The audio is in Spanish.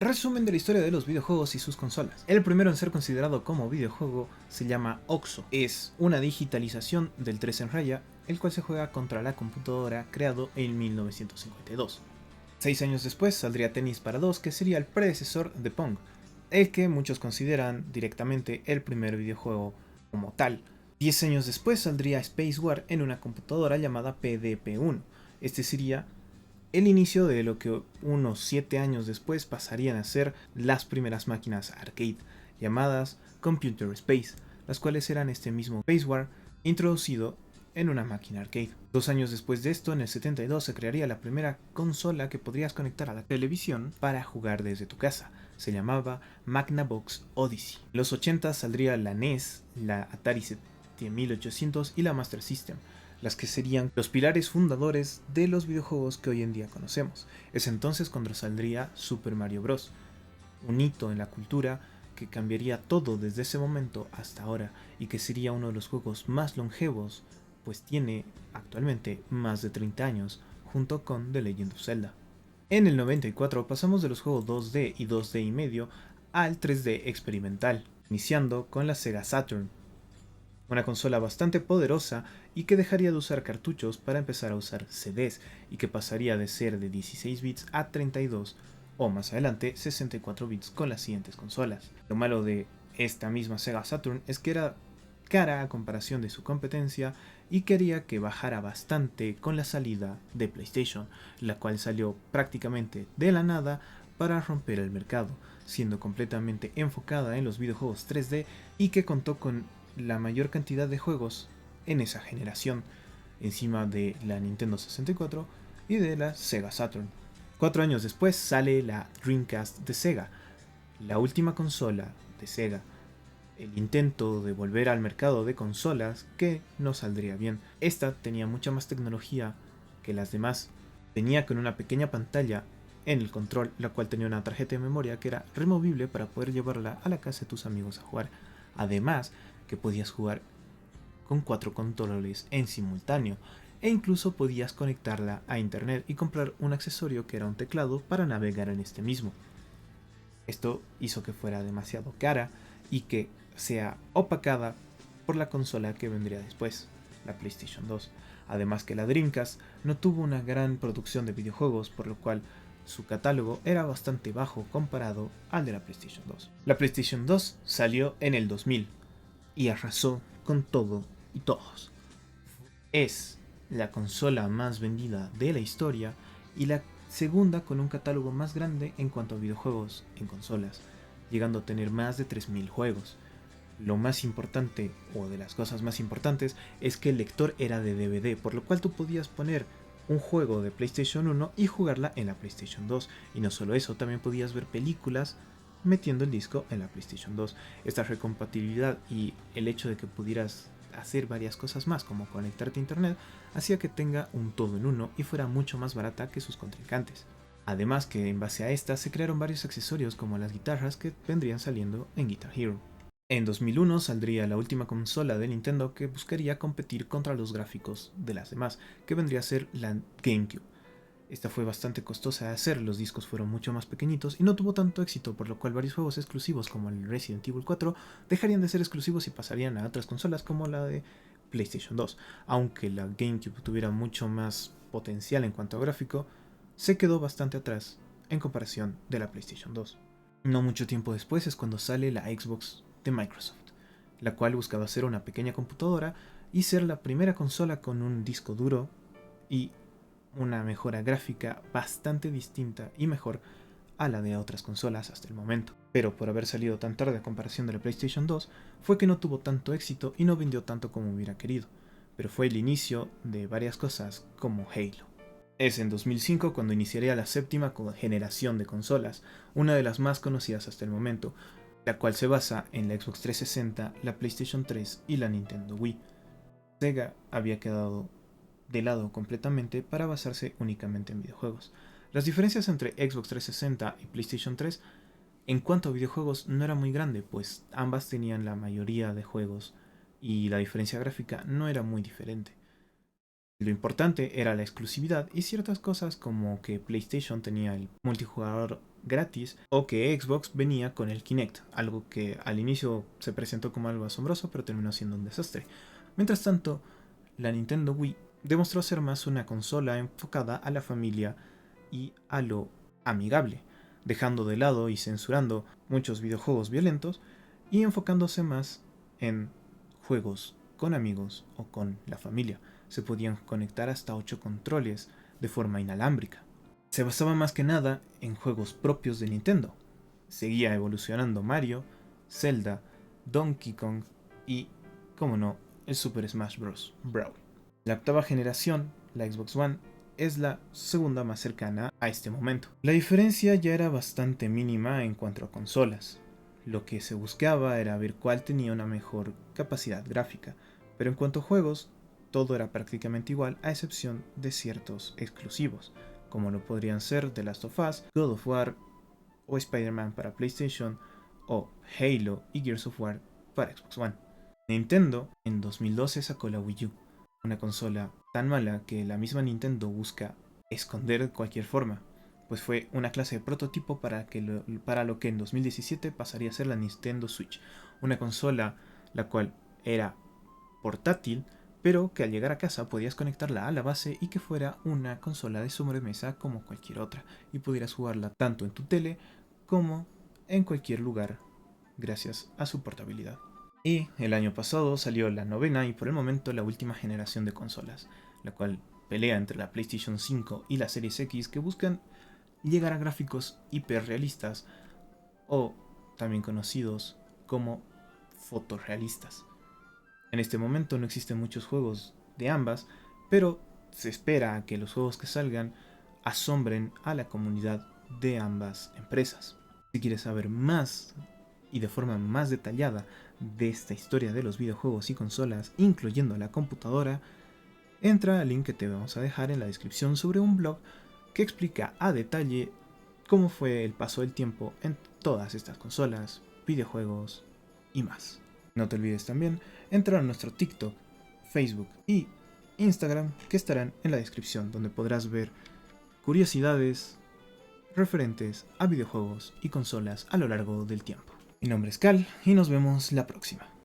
Resumen de la historia de los videojuegos y sus consolas. El primero en ser considerado como videojuego se llama OXO. Es una digitalización del 3 en raya, el cual se juega contra la computadora, creado en 1952. 6 años después saldría Tennis para 2, que sería el predecesor de Pong, el que muchos consideran directamente el primer videojuego como tal. 10 años después saldría Space War en una computadora llamada PDP-1. Este sería el inicio de lo que unos 7 años después pasarían a ser las primeras máquinas arcade, llamadas Computer Space, las cuales eran este mismo Space War introducido en una máquina arcade. 2 años después de esto, en el 72, se crearía la primera consola que podrías conectar a la televisión para jugar desde tu casa. Se llamaba Magnavox Odyssey. En los 80 saldría la NES, la Atari 7800 y la Master System, las que serían los pilares fundadores de los videojuegos que hoy en día conocemos. Es entonces cuando saldría Super Mario Bros., un hito en la cultura que cambiaría todo desde ese momento hasta ahora y que sería uno de los juegos más longevos, pues tiene actualmente más de 30 años, junto con The Legend of Zelda. En el 94 pasamos de los juegos 2D y 2D y medio al 3D experimental, iniciando con la Sega Saturn, una consola bastante poderosa y que dejaría de usar cartuchos para empezar a usar CDs y que pasaría de ser de 16 bits a 32 o más adelante 64 bits con las siguientes consolas. Lo malo de esta misma Sega Saturn es que era cara a comparación de su competencia y quería que bajara bastante con la salida de PlayStation, la cual salió prácticamente de la nada para romper el mercado, siendo completamente enfocada en los videojuegos 3D y que contó con la mayor cantidad de juegos en esa generación, encima de la Nintendo 64 y de la Sega Saturn. 4 años después sale la Dreamcast de Sega, la última consola de Sega, el intento de volver al mercado de consolas que no saldría bien. Esta tenía mucha más tecnología que las demás. Venía con una pequeña pantalla en el control, la cual tenía una tarjeta de memoria que era removible para poder llevarla a la casa de tus amigos a jugar. Además, que podías jugar con 4 controles en simultáneo e incluso podías conectarla a internet y comprar un accesorio que era un teclado para navegar en este mismo. Esto hizo que fuera demasiado cara y que sea opacada por la consola que vendría después, la PlayStation 2. Además que la Dreamcast no tuvo una gran producción de videojuegos, por lo cual su catálogo era bastante bajo comparado al de la PlayStation 2. La PlayStation 2 salió en el 2000 y arrasó con todo y todos. Es la consola más vendida de la historia y la segunda con un catálogo más grande en cuanto a videojuegos en consolas, llegando a tener más de 3000 juegos. Lo más importante, o de las cosas más importantes, es que el lector era de DVD, por lo cual tú podías poner un juego de PlayStation 1 y jugarla en la PlayStation 2. Y no solo eso, también podías ver películas metiendo el disco en la PlayStation 2. Esta recompatibilidad y el hecho de que pudieras hacer varias cosas más, como conectarte a internet, hacía que tenga un todo en uno y fuera mucho más barata que sus contrincantes. Además que en base a esta se crearon varios accesorios como las guitarras que vendrían saliendo en Guitar Hero. En 2001 saldría la última consola de Nintendo que buscaría competir contra los gráficos de las demás, que vendría a ser la GameCube. Esta fue bastante costosa de hacer, los discos fueron mucho más pequeñitos y no tuvo tanto éxito, por lo cual varios juegos exclusivos como el Resident Evil 4 dejarían de ser exclusivos y pasarían a otras consolas como la de PlayStation 2. Aunque la GameCube tuviera mucho más potencial en cuanto a gráfico, se quedó bastante atrás en comparación de la PlayStation 2. No mucho tiempo después es cuando sale la Xbox de Microsoft, la cual buscaba ser una pequeña computadora y ser la primera consola con un disco duro y una mejora gráfica bastante distinta y mejor a la de otras consolas hasta el momento. Pero por haber salido tan tarde a comparación de la PlayStation 2, fue que no tuvo tanto éxito y no vendió tanto como hubiera querido, pero fue el inicio de varias cosas como Halo. Es en 2005 cuando iniciaría la séptima generación de consolas, una de las más conocidas hasta el momento, la cual se basa en la Xbox 360, la PlayStation 3 y la Nintendo Wii. Sega había quedado de lado completamente para basarse únicamente en videojuegos. Las diferencias entre Xbox 360 y PlayStation 3 en cuanto a videojuegos no era muy grande, pues ambas tenían la mayoría de juegos y la diferencia gráfica no era muy diferente. Lo importante era la exclusividad y ciertas cosas como que PlayStation tenía el multijugador gratis, o que Xbox venía con el Kinect, algo que al inicio se presentó como algo asombroso pero terminó siendo un desastre. Mientras tanto, la Nintendo Wii demostró ser más una consola enfocada a la familia y a lo amigable, dejando de lado y censurando muchos videojuegos violentos y enfocándose más en juegos con amigos o con la familia. Se podían conectar hasta 8 controles de forma inalámbrica. Se basaba más que nada en juegos propios de Nintendo. Seguía evolucionando Mario, Zelda, Donkey Kong y, como no, el Super Smash Bros. Brawl. La octava generación, la Xbox One, es la segunda más cercana a este momento. La diferencia ya era bastante mínima en cuanto a consolas. Lo que se buscaba era ver cuál tenía una mejor capacidad gráfica, pero en cuanto a juegos, todo era prácticamente igual a excepción de ciertos exclusivos, como lo podrían ser The Last of Us, God of War o Spider-Man para PlayStation, o Halo y Gears of War para Xbox One. Nintendo en 2012 sacó la Wii U, una consola tan mala que la misma Nintendo busca esconder de cualquier forma, pues fue una clase de prototipo para lo que en 2017 pasaría a ser la Nintendo Switch, una consola la cual era portátil, pero que al llegar a casa podías conectarla a la base y que fuera una consola de sobremesa como cualquier otra, y pudieras jugarla tanto en tu tele como en cualquier lugar gracias a su portabilidad. Y el año pasado salió la novena y por el momento la última generación de consolas, la cual pelea entre la PlayStation 5 y la Series X, que buscan llegar a gráficos hiperrealistas o también conocidos como fotorrealistas. En este momento no existen muchos juegos de ambas, pero se espera que los juegos que salgan asombren a la comunidad de ambas empresas. Si quieres saber más y de forma más detallada de esta historia de los videojuegos y consolas, incluyendo la computadora, entra al link que te vamos a dejar en la descripción sobre un blog que explica a detalle cómo fue el paso del tiempo en todas estas consolas, videojuegos y más. No te olvides también entrar a nuestro TikTok, Facebook y Instagram, que estarán en la descripción, donde podrás ver curiosidades referentes a videojuegos y consolas a lo largo del tiempo. Mi nombre es Cal y nos vemos la próxima.